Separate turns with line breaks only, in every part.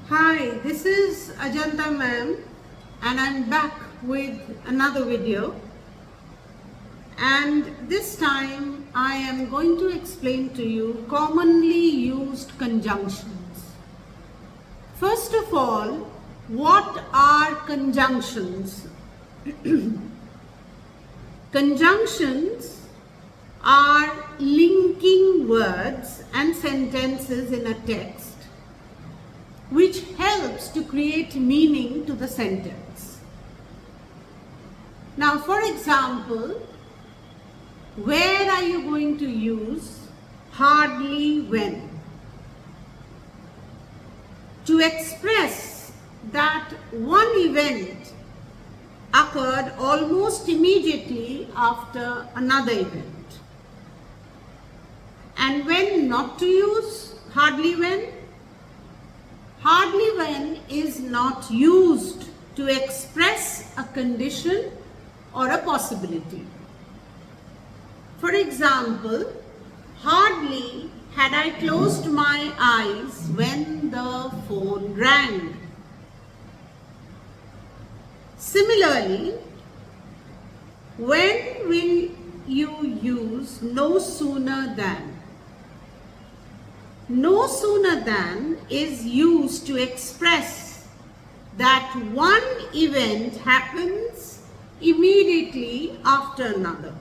Hi, this is Ajanta ma'am and I'm back with another video, and this time I am going to explain to you commonly used conjunctions. First of all, what are conjunctions? Conjunctions are linking words and sentences in a text which helps to create meaning to the sentence. Now, for example, where are you going to use hardly when? To express that one event occurred almost immediately after another event. And when not to use hardly when? Hardly when is not used to express a condition or a possibility. For example, hardly had I closed my eyes when the phone rang. Similarly, when will you use no sooner than? No sooner than is used to express that one event happens immediately after another.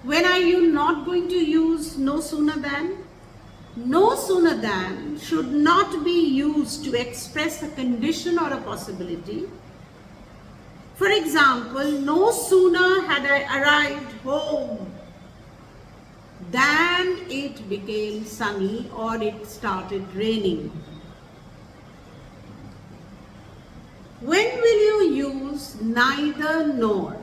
When are you not going to use no sooner than? No sooner than should not be used to express a condition or a possibility. For example, no sooner had I arrived home than it became sunny or it started raining. When will you use neither nor?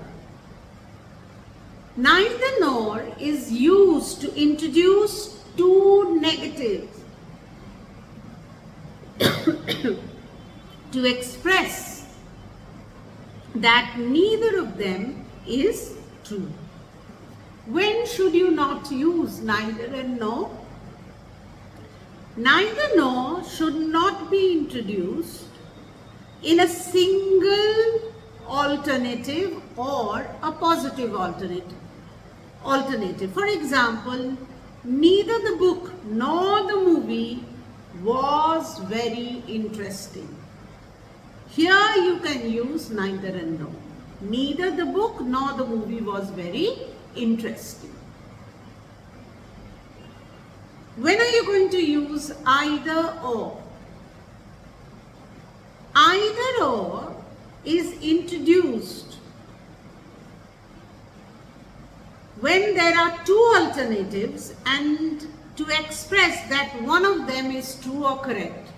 Neither nor is used to introduce two negatives to express that neither of them is true. When should you not use neither and nor? Neither nor should not be introduced in a single alternative or a positive alternative. For example, neither the book nor the movie was very interesting. Here you can use neither and nor. Neither the book nor the movie was very interesting. When are you going to use either or? Either or is introduced when there are two alternatives and to express that one of them is true or correct.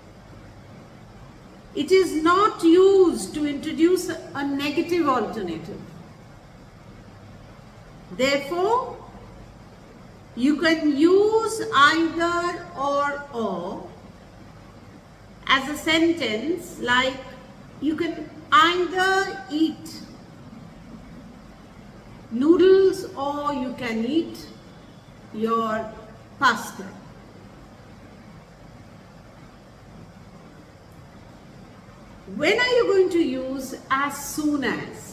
It is not used to introduce a negative alternative. Therefore, you can use either or as a sentence like you can either eat noodles or you can eat your pasta. When are you going to use as soon as?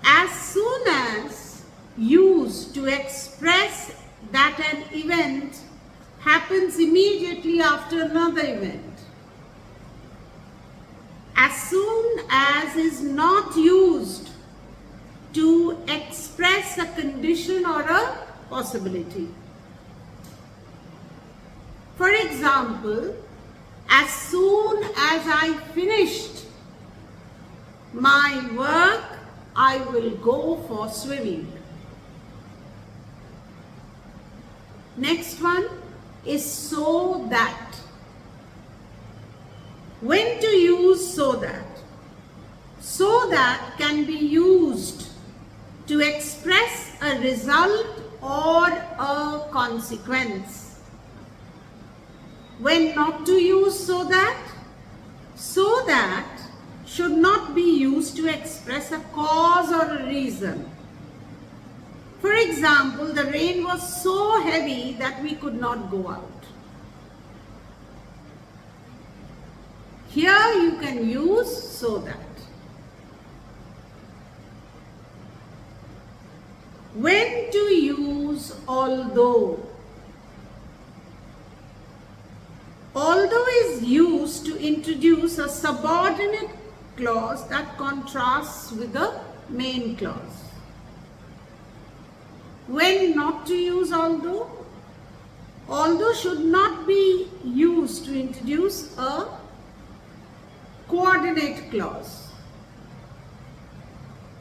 As soon as used to express that an event happens immediately after another event. As soon as is not used to express a condition or a possibility. For example, as soon as I finished my work, I will go for swimming. Next one is so that. When to use so that? So that can be used to express a result or a consequence. When not to use so that? So that should not be used to express a cause or a reason. For example, the rain was so heavy that we could not go out. Here you can use so that. When to use although. Although is used to introduce a subordinate clause that contrasts with the main clause. When not to use although. Although should not be used to introduce a coordinate clause.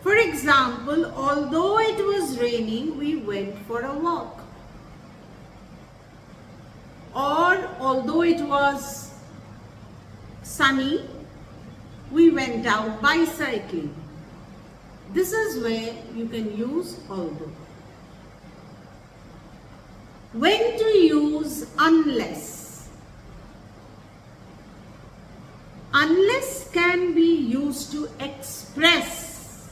For example, although it was raining, we went for a walk. Or although it was sunny, we went out bicycling. This is where you can use although. When to use unless. Unless can be used to express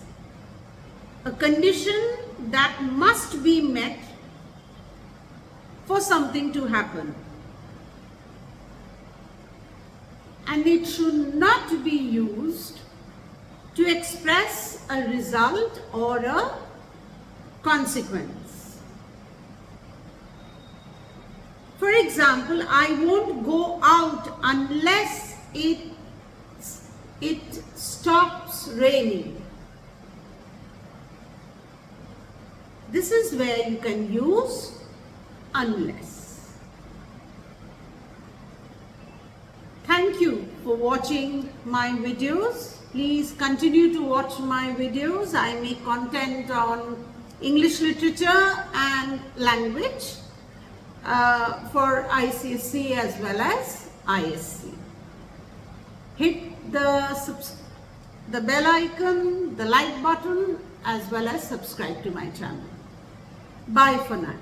a condition that must be met for something to happen. And it should not be used to express a result or a consequence. For example, I won't go out unless it stops raining. This is where you can use unless. Thank you for watching my videos. Please continue to watch my videos. I make content on English literature and language for ICSE as well as ISC. Hit the bell icon, the like button, as well as subscribe to my channel. Bye for now.